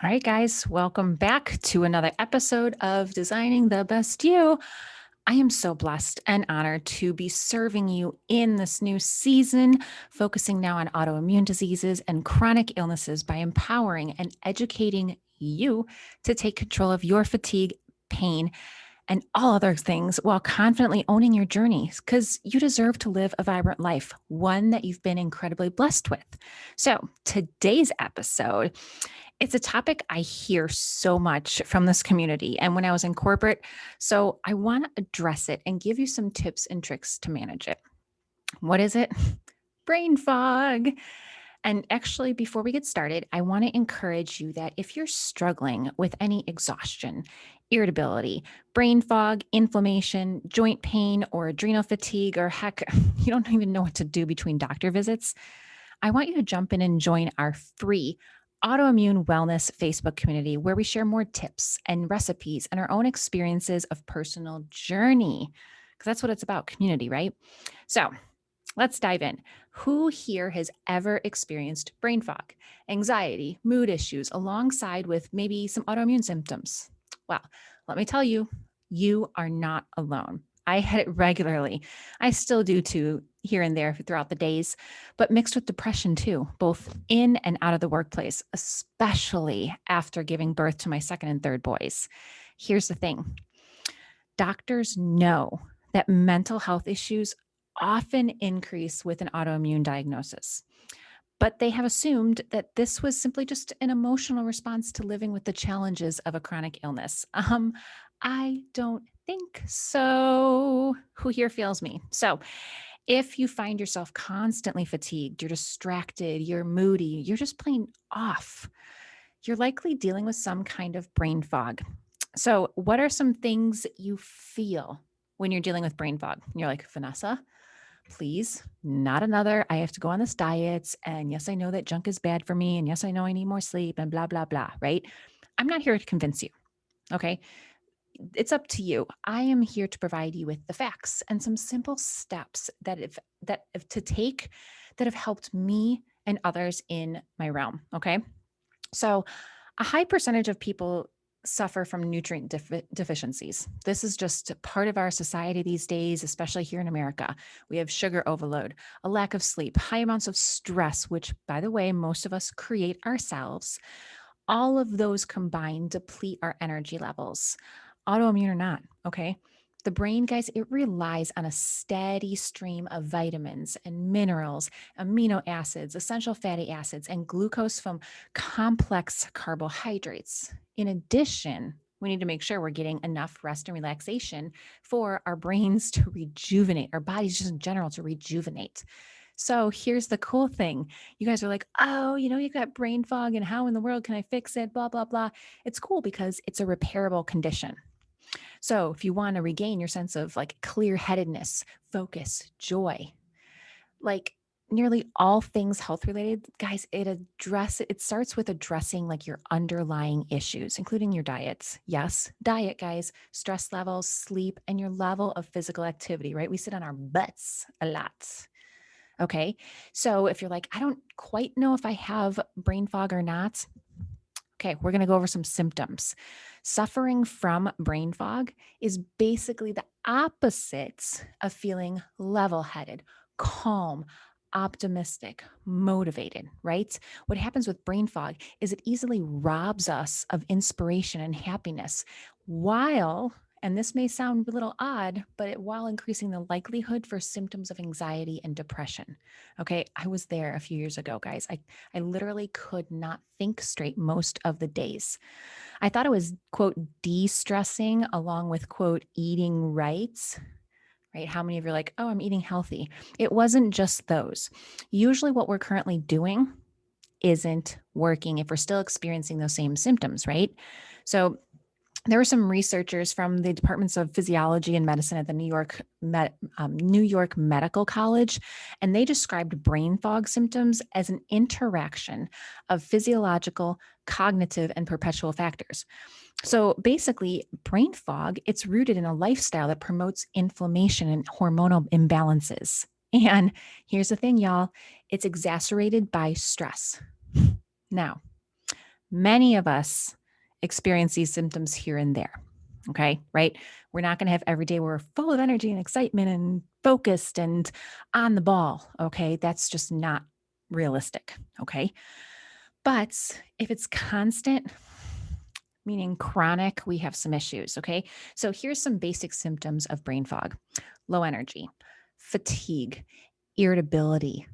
All right, guys, welcome back to another episode of Designing the Best You. I am so blessed and honored to be serving you in this new season, focusing now on autoimmune diseases and chronic illnesses by empowering and educating you to take control of your fatigue, pain, and all other things while confidently owning your journey because you deserve to live a vibrant life, one that you've been incredibly blessed with. So, today's episode, it's a topic I hear so much from this community and when I was in corporate. So I want to address it and give you some tips and tricks to manage it. What is it? Brain fog. And actually, before we get started, I want to encourage you that if you're struggling with any exhaustion, irritability, brain fog, inflammation, joint pain, or adrenal fatigue, or heck, you don't even know what to do between doctor visits, I want you to jump in and join our free autoimmune wellness Facebook community where we share more tips and recipes and our own experiences of personal journey. Because that's what it's about, community, right? So let's dive in. Who here has ever experienced brain fog, anxiety, mood issues, alongside with maybe some autoimmune symptoms? Well, let me tell you, you are not alone. I had it regularly. I still do too, here and there throughout the days, but mixed with depression too, both in and out of the workplace, especially after giving birth to my second and third boys. Here's the thing, doctors know that mental health issues often increase with an autoimmune diagnosis. But they have assumed that this was simply just an emotional response to living with the challenges of a chronic illness. I don't think so. Who here feels me? So, if you find yourself constantly fatigued, you're distracted, you're moody, you're just plain off, you're likely dealing with some kind of brain fog. So, what are some things you feel when you're dealing with brain fog? You're like, Vanessa, please, not another. I have to go on this diet. And yes, I know that junk is bad for me. And yes, I know I need more sleep and blah, blah, blah, right? I'm not here to convince you. Okay. It's up to you. I am here to provide you with the facts and some simple steps if to take that have helped me and others in my realm. Okay. So, a high percentage of people suffer from nutrient deficiencies. This is just part of our society these days, especially here in America. We have sugar overload, a lack of sleep, high amounts of stress, which, by the way, most of us create ourselves. All of those combined deplete our energy levels, autoimmune or not. Okay. The brain, guys, it relies on a steady stream of vitamins and minerals, amino acids, essential fatty acids, and glucose from complex carbohydrates. In addition, we need to make sure we're getting enough rest and relaxation for our brains to rejuvenate, our bodies just in general to rejuvenate. So here's the cool thing. You guys are like, oh, you've got brain fog and how in the world can I fix it? Blah, blah, blah. It's cool because it's a repairable condition. So if you want to regain your sense of like clear headedness, focus, joy, like nearly all things health related, guys, it starts with addressing like your underlying issues, including your diets. Yes, diet, guys, stress levels, sleep, and your level of physical activity, right? We sit on our butts a lot. Okay. So if you're like, I don't quite know if I have brain fog or not, okay, we're going to go over some symptoms. Suffering from brain fog is basically the opposite of feeling level headed, calm, optimistic, motivated, right? What happens with brain fog is it easily robs us of inspiration and happiness while, and this may sound a little odd, but while increasing the likelihood for symptoms of anxiety and depression. Okay, I was there a few years ago, guys. I literally could not think straight most of the days. I thought it was, quote, de-stressing along with, quote, eating right. Right? How many of you are like, oh, I'm eating healthy? It wasn't just those. Usually, what we're currently doing isn't working if we're still experiencing those same symptoms, right? So, there were some researchers from the departments of physiology and medicine at the New York Medical College, and they described brain fog symptoms as an interaction of physiological, cognitive, and perpetual factors. So basically, brain fog, it's rooted in a lifestyle that promotes inflammation and hormonal imbalances. And here's the thing, y'all, it's exacerbated by stress. Now, Many of us experience these symptoms here and there. Okay, right? We're not going to have every day we're full of energy and excitement and focused and on the ball. Okay, that's just not realistic. Okay, but if it's constant, meaning chronic, we have some issues. Okay, so here's some basic symptoms of brain fog: low energy, fatigue, irritability,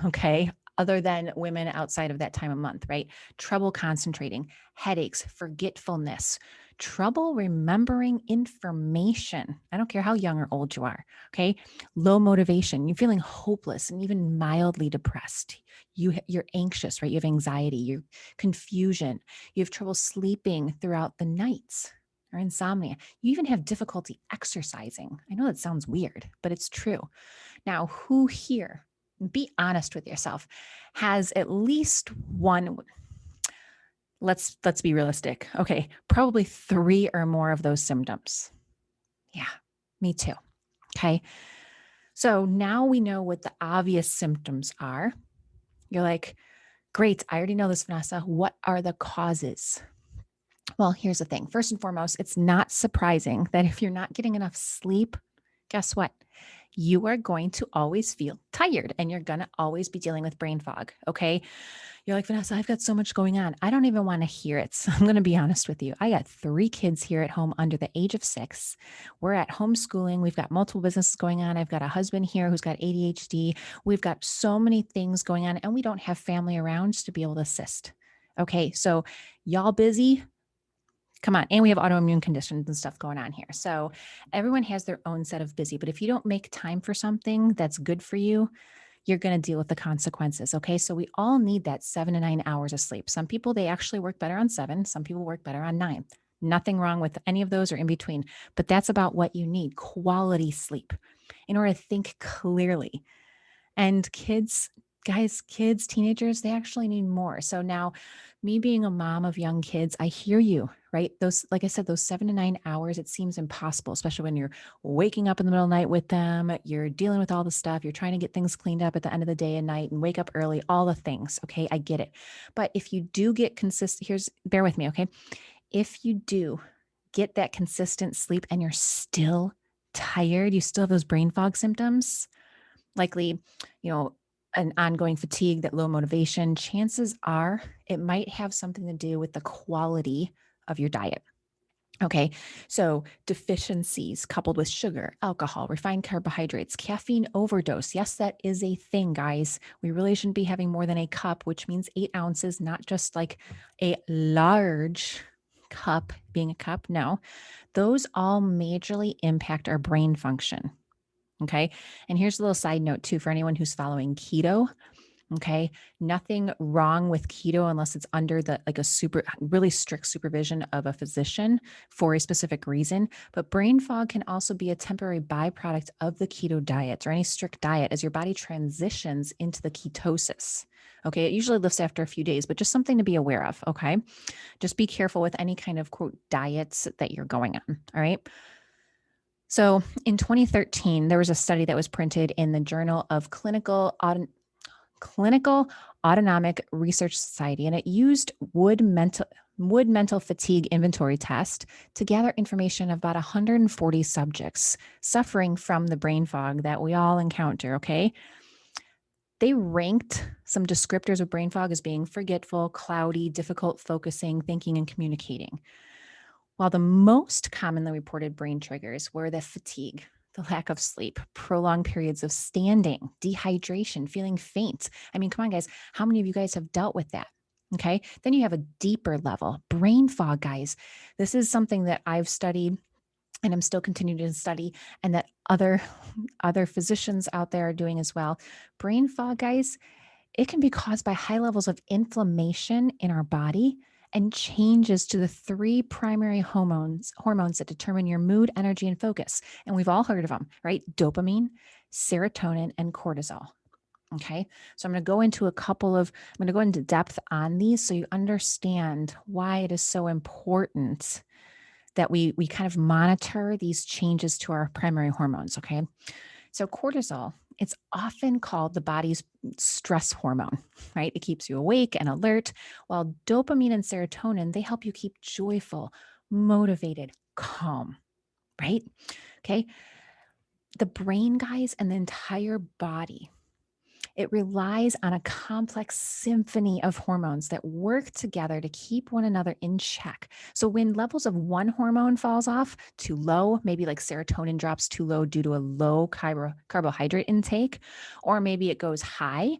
okay, other than women outside of that time of month, right? Trouble concentrating, headaches, forgetfulness, trouble remembering information. I don't care how young or old you are, okay? Low motivation, you're feeling hopeless and even mildly depressed. You're anxious, right? You have anxiety, you confusion, you have trouble sleeping throughout the nights or insomnia. You even have difficulty exercising. I know that sounds weird, but it's true. Now, who here, be honest with yourself, has at least one, let's be realistic. Okay, probably 3 or more of those symptoms. Yeah, me too. Okay. So now we know what the obvious symptoms are. You're like, great, I already know this, Vanessa. What are the causes? Well, here's the thing. First and foremost, it's not surprising that if you're not getting enough sleep, guess what? You are going to always feel tired and you're going to always be dealing with brain fog. Okay. You're like, Vanessa, I've got so much going on. I don't even want to hear it. So I'm going to be honest with you. I got 3 kids here at home under the age of 6. We're at homeschooling. We've got multiple businesses going on. I've got a husband here who's got ADHD. We've got so many things going on and we don't have family around to be able to assist. Okay. So y'all busy? Come on. And we have autoimmune conditions and stuff going on here. So everyone has their own set of busy, but if you don't make time for something that's good for you, you're going to deal with the consequences. Okay. So we all need that 7 to 9 hours of sleep. Some people, they actually work better on 7. Some people work better on 9. Nothing wrong with any of those or in between, but that's about what you need: quality sleep in order to think clearly. And kids, guys, kids, teenagers, they actually need more. So now, me being a mom of young kids, I hear you, right? Those, like I said, those 7 to 9 hours, it seems impossible, especially when you're waking up in the middle of the night with them, you're dealing with all the stuff, you're trying to get things cleaned up at the end of the day and night and wake up early, all the things. Okay. I get it. But if you do get consistent, bear with me. Okay. If you do get that consistent sleep and you're still tired, you still have those brain fog symptoms, likely, an ongoing fatigue, that low motivation, chances are it might have something to do with the quality of your diet. Okay. So deficiencies coupled with sugar, alcohol, refined carbohydrates, caffeine overdose. Yes, that is a thing, guys. We really shouldn't be having more than a cup, which means 8 ounces, not just like a large cup being a cup. No, those all majorly impact our brain function. Okay. And here's a little side note too for anyone who's following keto. Okay. Nothing wrong with keto unless it's under the like a really strict supervision of a physician for a specific reason. But brain fog can also be a temporary byproduct of the keto diet or any strict diet as your body transitions into the ketosis. Okay. It usually lifts after a few days, but just something to be aware of. Okay. Just be careful with any kind of quote diets that you're going on. All right. So in 2013, there was a study that was printed in the Journal of Clinical Autonomic Research Society, and it used Wood Mental Fatigue Inventory Test to gather information of about 140 subjects suffering from the brain fog that we all encounter. Okay. They ranked some descriptors of brain fog as being forgetful, cloudy, difficult focusing, thinking, and communicating. While the most commonly reported brain triggers were the fatigue, the lack of sleep, prolonged periods of standing, dehydration, feeling faint. I mean, come on, guys. How many of you guys have dealt with that? Okay. Then you have a deeper level, brain fog, guys. This is something that I've studied and I'm still continuing to study, and that other physicians out there are doing as well. Brain fog, guys, it can be caused by high levels of inflammation in our body and changes to the 3 primary hormones that determine your mood, energy, and focus. And we've all heard of them, right? Dopamine, serotonin, and cortisol. Okay. So I'm going to go into depth on these so you understand why it is so important that we kind of monitor these changes to our primary hormones. Okay. So cortisol It's often called the body's stress hormone, right? It keeps you awake and alert, while dopamine and serotonin, they help you keep joyful, motivated, calm, right? Okay. The brain, guys, and the entire body, it relies on a complex symphony of hormones that work together to keep one another in check. So when levels of one hormone falls off too low, maybe like serotonin drops too low due to a low carbohydrate intake, or maybe it goes high,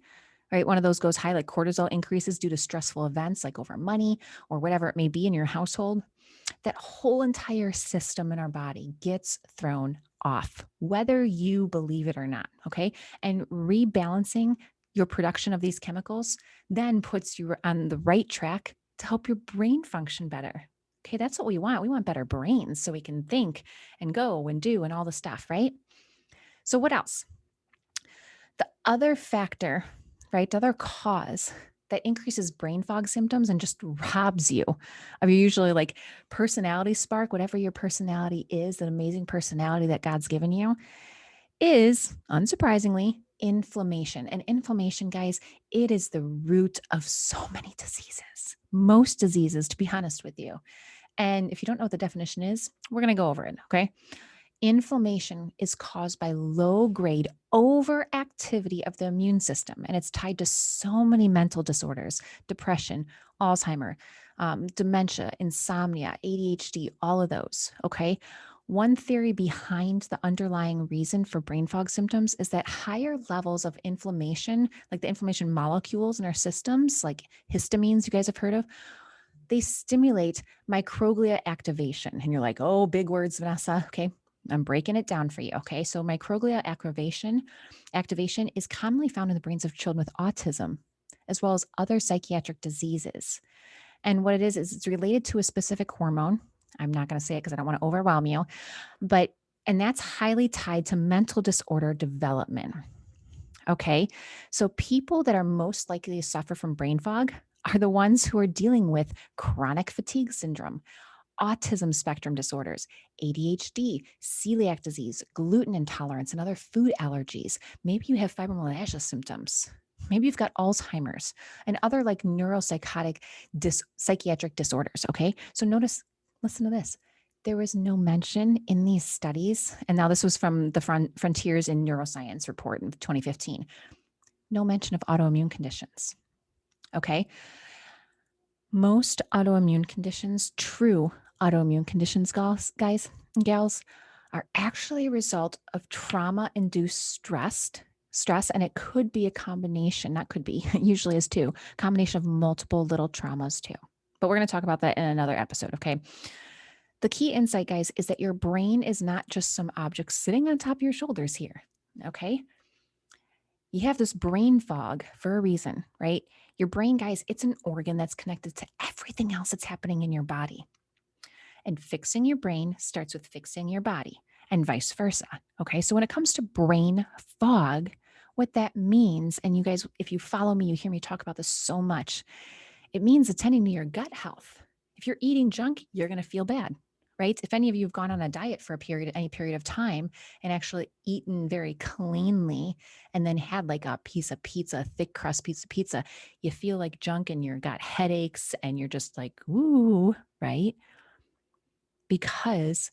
right? One of those goes high, like cortisol increases due to stressful events like over money or whatever it may be in your household, that whole entire system in our body gets thrown off, whether you believe it or not. Okay. And rebalancing your production of these chemicals then puts you on the right track to help your brain function better. Okay. That's what we want. We want better brains so we can think and go and do and all the stuff, right? So, what else? The other factor, right, the other cause that increases brain fog symptoms and just robs you of your usually like personality spark, whatever your personality is, that amazing personality that God's given you, is unsurprisingly inflammation. And inflammation, guys, it is the root of so many diseases, most diseases, to be honest with you. And if you don't know what the definition is, we're going to go over it. Okay. Inflammation is caused by low grade overactivity of the immune system, and it's tied to so many mental disorders, depression, Alzheimer, dementia, insomnia, ADHD, all of those. Okay. One theory behind the underlying reason for brain fog symptoms is that higher levels of inflammation, like the inflammation molecules in our systems, like histamines, you guys have heard of, they stimulate microglia activation. And you're like, oh, big words, Vennessa. Okay. I'm breaking it down for you. Okay. So microglia activation is commonly found in the brains of children with autism, as well as other psychiatric diseases. And what it is it's related to a specific hormone. I'm not going to say it because I don't want to overwhelm you, and that's highly tied to mental disorder development. Okay. So people that are most likely to suffer from brain fog are the ones who are dealing with chronic fatigue syndrome, autism spectrum disorders, ADHD, celiac disease, gluten intolerance, and other food allergies. Maybe you have fibromyalgia symptoms. Maybe you've got Alzheimer's and other like neuropsychotic psychiatric disorders. Okay. So listen to this. There was no mention in these studies. And now this was from the Frontiers in Neuroscience report in 2015. No mention of autoimmune conditions. Okay. Most autoimmune conditions, true autoimmune conditions, guys and gals, are actually a result of trauma-induced stress, and it could be a combination, not could be, it usually is too, combination of multiple little traumas too. But we're going to talk about that in another episode, okay? The key insight, guys, is that your brain is not just some object sitting on top of your shoulders here, okay? You have this brain fog for a reason, right? Your brain, guys, it's an organ that's connected to everything else that's happening in your body. And fixing your brain starts with fixing your body and vice versa. Okay. So when it comes to brain fog, what that means, and you guys, if you follow me, you hear me talk about this so much, it means attending to your gut health. If you're eating junk, you're going to feel bad, right? If any of you have gone on a diet for any period of time and actually eaten very cleanly and then had like a piece of pizza, thick crust piece of pizza, you feel like junk and you've got headaches and you're just like, ooh, right? Because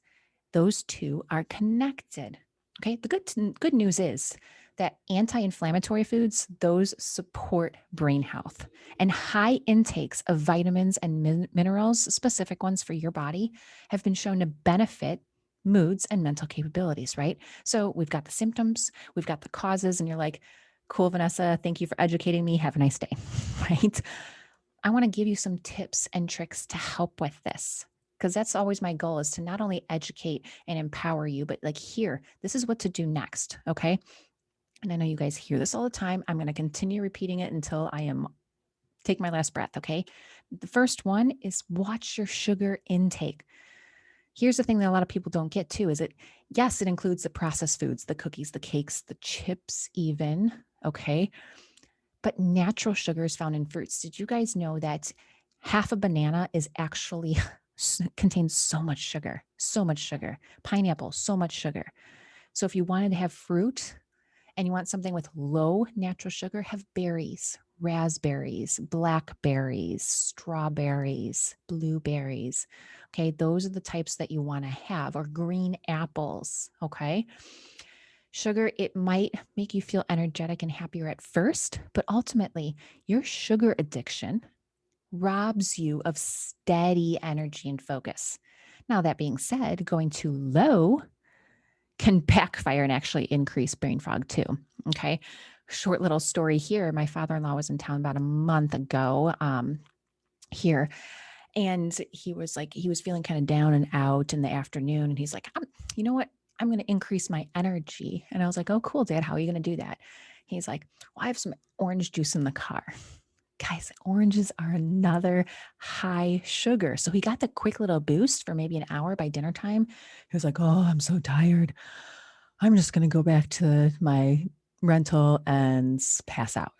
those two are connected. Okay. The good news is that anti-inflammatory foods, those support brain health, and high intakes of vitamins and minerals, specific ones for your body, have been shown to benefit moods and mental capabilities, right? So we've got the symptoms, we've got the causes, and you're like, cool, Vennessa, thank you for educating me. Have a nice day, right? I want to give you some tips and tricks to help with this, because that's always my goal, is to not only educate and empower you, but like, here, this is what to do next. Okay. And I know you guys hear this all the time. I'm going to continue repeating it until take my last breath. Okay. The first one is watch your sugar intake. Here's the thing that a lot of people don't get too, is yes, it includes the processed foods, the cookies, the cakes, the chips, even. Okay. But natural sugar is found in fruits. Did you guys know that half a banana is actually contains so much sugar? So much sugar. Pineapple, so much sugar. So if you wanted to have fruit and you want something with low natural sugar, have berries, raspberries, blackberries, strawberries, blueberries. Okay, those are the types that you want to have, or green apples. Okay. Sugar, it might make you feel energetic and happier at first, but ultimately, your sugar addiction robs you of steady energy and focus. Now, that being said, going too low can backfire and actually increase brain fog too. Okay. Short little story here. My father in law was in town about a month ago here. And he was feeling kind of down and out in the afternoon. And he's like, you know what? I'm going to increase my energy. And I was like, oh, cool, Dad. How are you going to do that? He's like, well, I have some orange juice in the car. Guys, oranges are another high sugar. So he got the quick little boost for maybe an hour by dinner time. He was like, oh, I'm so tired. I'm just going to go back to my rental and pass out.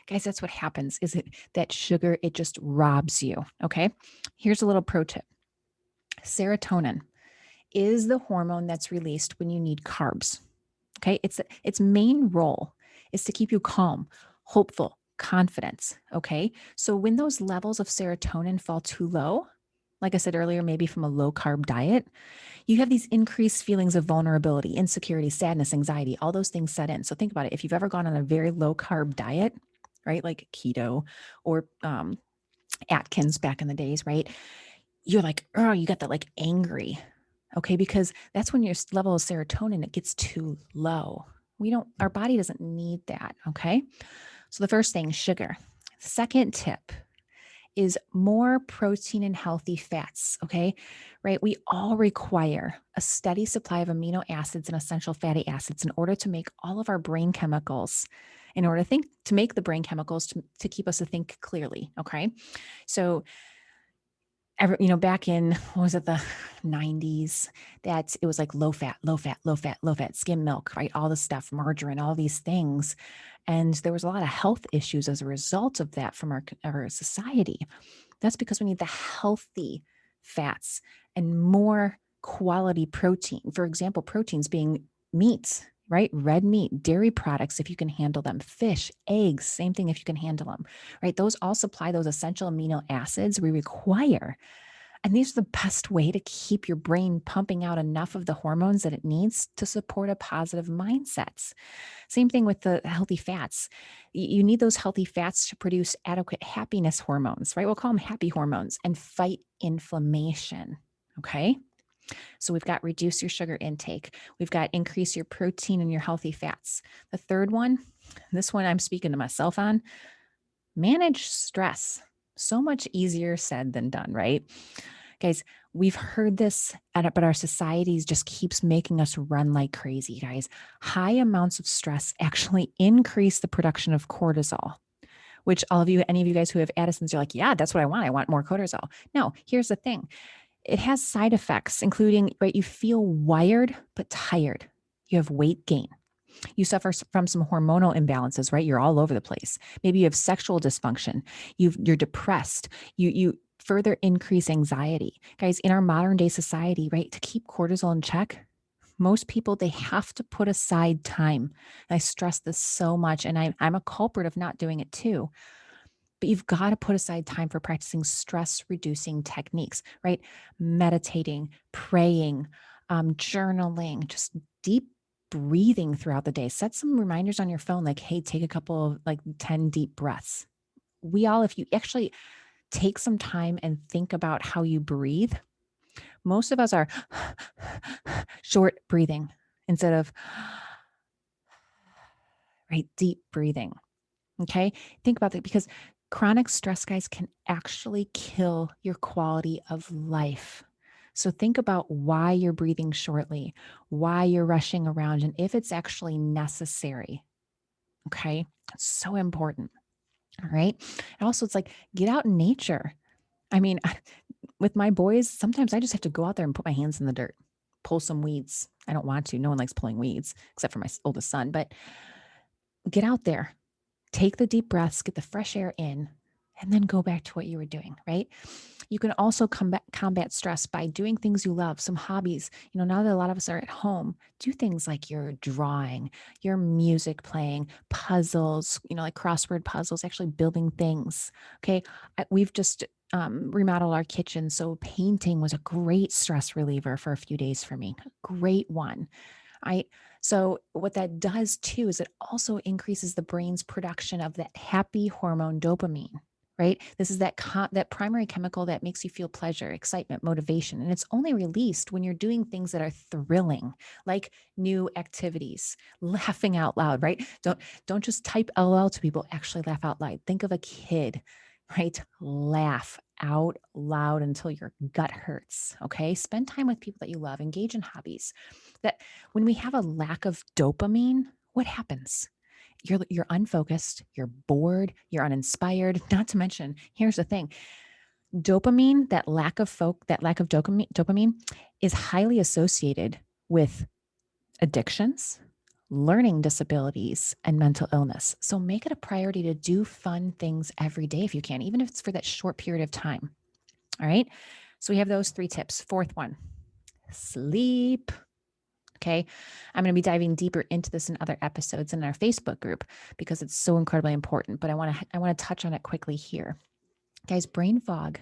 Guys, that's what happens. Is it that sugar? It just robs you. Okay. Here's a little pro tip. Serotonin is the hormone that's released when you need carbs. Okay. Its main role is to keep you calm, hopeful, confident. Okay. So when those levels of serotonin fall too low, like I said earlier, maybe from a low carb diet, you have these increased feelings of vulnerability, insecurity, sadness, anxiety, all those things set in. So think about it. If you've ever gone on a very low carb diet, right, like keto or Atkins back in the days, right, you're like, oh, you got that like angry. Okay. Because that's when your level of serotonin, it gets too low. Our body doesn't need that. Okay. So the first thing, sugar. Second tip is more protein and healthy fats. Okay. Right. We all require a steady supply of amino acids and essential fatty acids in order to make all of our brain chemicals, in order to make the brain chemicals to keep us to think clearly. Okay. So, back in, what was it, the 90s, that it was like low fat, low fat, low fat, low fat, skim milk, right? All this stuff, margarine, all these things. And there was a lot of health issues as a result of that from our society. That's because we need the healthy fats and more quality protein. For example, proteins being meats, right? Red meat, dairy products, if you can handle them, fish, eggs, same thing if you can handle them, right? Those all supply those essential amino acids we require. And these are the best way to keep your brain pumping out enough of the hormones that it needs to support a positive mindset. Same thing with the healthy fats. You need those healthy fats to produce adequate happiness hormones, right? We'll call them happy hormones, and fight inflammation. Okay. So we've got reduce your sugar intake. We've got increase your protein and your healthy fats. The third one, this one I'm speaking to myself on, manage stress. So much easier said than done, right? Guys, we've heard this, but our societies just keeps making us run like crazy, guys. High amounts of stress actually increase the production of cortisol, which any of you guys who have Addison's, you're like, yeah, that's what I want. I want more cortisol. No, here's the thing. It has side effects, including, right, you feel wired but tired. You have weight gain. You suffer from some hormonal imbalances, right? You're all over the place. Maybe you have sexual dysfunction. You're depressed. You further increase anxiety. Guys, in our modern day society, right, to keep cortisol in check, most people, they have to put aside time. And I stress this so much, and I'm a culprit of not doing it too. But you've got to put aside time for practicing stress reducing techniques, right? Meditating, praying, journaling, just deep breathing throughout the day. Set some reminders on your phone, like, hey, take a couple of like 10 deep breaths. If you actually take some time and think about how you breathe, most of us are short breathing instead of right deep breathing. Okay. Think about that, because chronic stress, guys, can actually kill your quality of life. So think about why you're breathing shortly, why you're rushing around, and if it's actually necessary. Okay. It's so important. All right. And also, it's like, get out in nature. I mean, with my boys, sometimes I just have to go out there and put my hands in the dirt, pull some weeds. I don't want to. No one likes pulling weeds except for my oldest son, but get out there. Take the deep breaths, get the fresh air in, and then go back to what you were doing, right? You can also combat stress by doing things you love, some hobbies. Now that a lot of us are at home, do things like your drawing, your music playing, puzzles, like crossword puzzles, actually building things. Okay. We've just remodeled our kitchen. So painting was a great stress reliever for a few days for me. Great one. I So what that does too is it also increases the brain's production of that happy hormone dopamine, right? This is that primary chemical that makes you feel pleasure, excitement, motivation, and it's only released when you're doing things that are thrilling, like new activities, laughing out loud, right? Don't just type LOL to people, actually laugh out loud. Think of a kid, right? Laugh out loud until your gut hurts, okay? Spend time with people that you love, engage in hobbies. That When we have a lack of dopamine, what happens? You're unfocused, you're bored, you're uninspired. Not to mention, here's the thing: dopamine, that lack of dopamine is highly associated with addictions, learning disabilities, and mental illness. So make it a priority to do fun things every day if you can, even if it's for that short period of time. All right. So we have those 3 tips. Fourth one: sleep. Okay. I'm going to be diving deeper into this in other episodes in our Facebook group because it's so incredibly important, but I want to touch on it quickly here. Guys, brain fog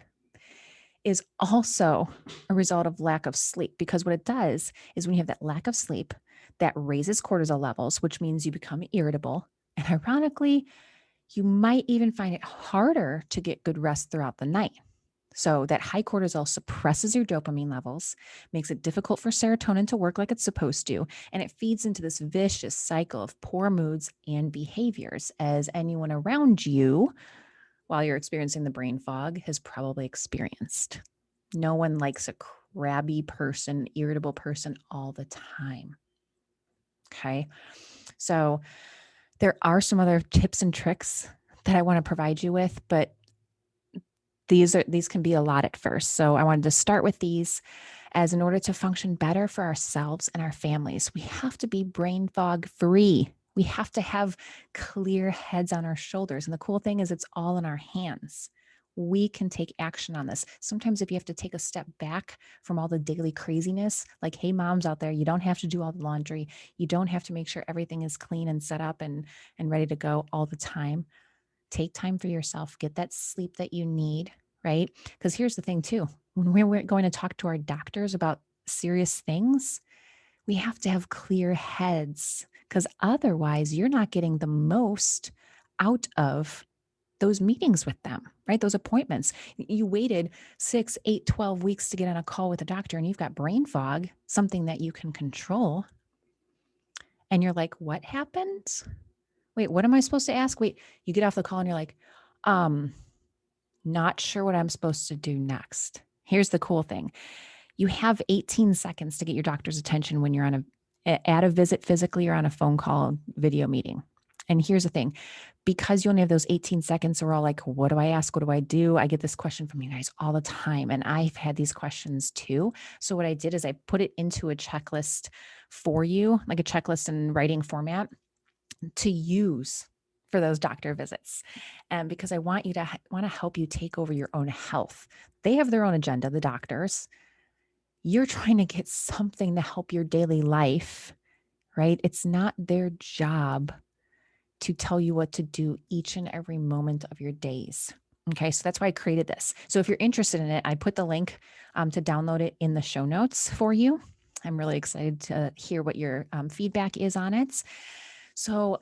is also a result of lack of sleep, because what it does is when you have that lack of sleep, that raises cortisol levels, which means you become irritable. And ironically, you might even find it harder to get good rest throughout the night. So that high cortisol suppresses your dopamine levels, makes it difficult for serotonin to work like it's supposed to, and it feeds into this vicious cycle of poor moods and behaviors, as anyone around you, while you're experiencing the brain fog, has probably experienced. No one likes a crabby person, irritable person all the time. Okay. So there are some other tips and tricks that I want to provide you with, but these can be a lot at first. So I wanted to start with these, as in order to function better for ourselves and our families, we have to be brain fog free. We have to have clear heads on our shoulders. And the cool thing is it's all in our hands. We can take action on this. Sometimes if you have to take a step back from all the daily craziness, like, hey, moms out there, you don't have to do all the laundry. You don't have to make sure everything is clean and set up and ready to go all the time. Take time for yourself, get that sleep that you need, right? Because here's the thing too: when we're going to talk to our doctors about serious things, we have to have clear heads, because otherwise you're not getting the most out of those meetings with them, right? Those appointments. You waited 6, 8, 12 weeks to get on a call with a doctor, and you've got brain fog, something that you can control. And you're like, what happened? Wait, what am I supposed to ask? Wait, you get off the call and you're like, um, not sure what I'm supposed to do next. Here's the cool thing: you have 18 seconds to get your doctor's attention when you're at a visit physically or on a phone call video meeting. And here's the thing: because you only have those 18 seconds, we're all like, what do I ask? What do I do? I get this question from you guys all the time. And I've had these questions too. So what I did is I put it into a checklist for you, like a checklist in writing format, to use for those doctor visits. And because I want to help you take over your own health. They have their own agenda, the doctors. You're trying to get something to help your daily life, right? It's not their job to tell you what to do each and every moment of your days. Okay, so that's why I created this. So if you're interested in it, I put the link to download it in the show notes for you. I'm really excited to hear what your feedback is on it. So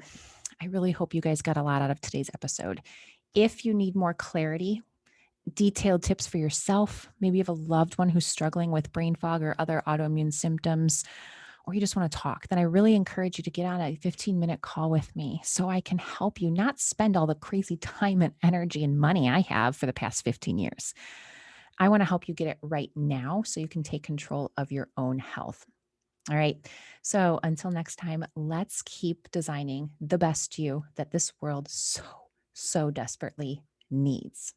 I really hope you guys got a lot out of today's episode. If you need more clarity, detailed tips for yourself, maybe you have a loved one who's struggling with brain fog or other autoimmune symptoms, or you just want to talk, then I really encourage you to get on a 15-minute call with me so I can help you not spend all the crazy time and energy and money I have for the past 15 years. I want to help you get it right now so you can take control of your own health. All right. So until next time, let's keep designing the best you that this world so desperately needs.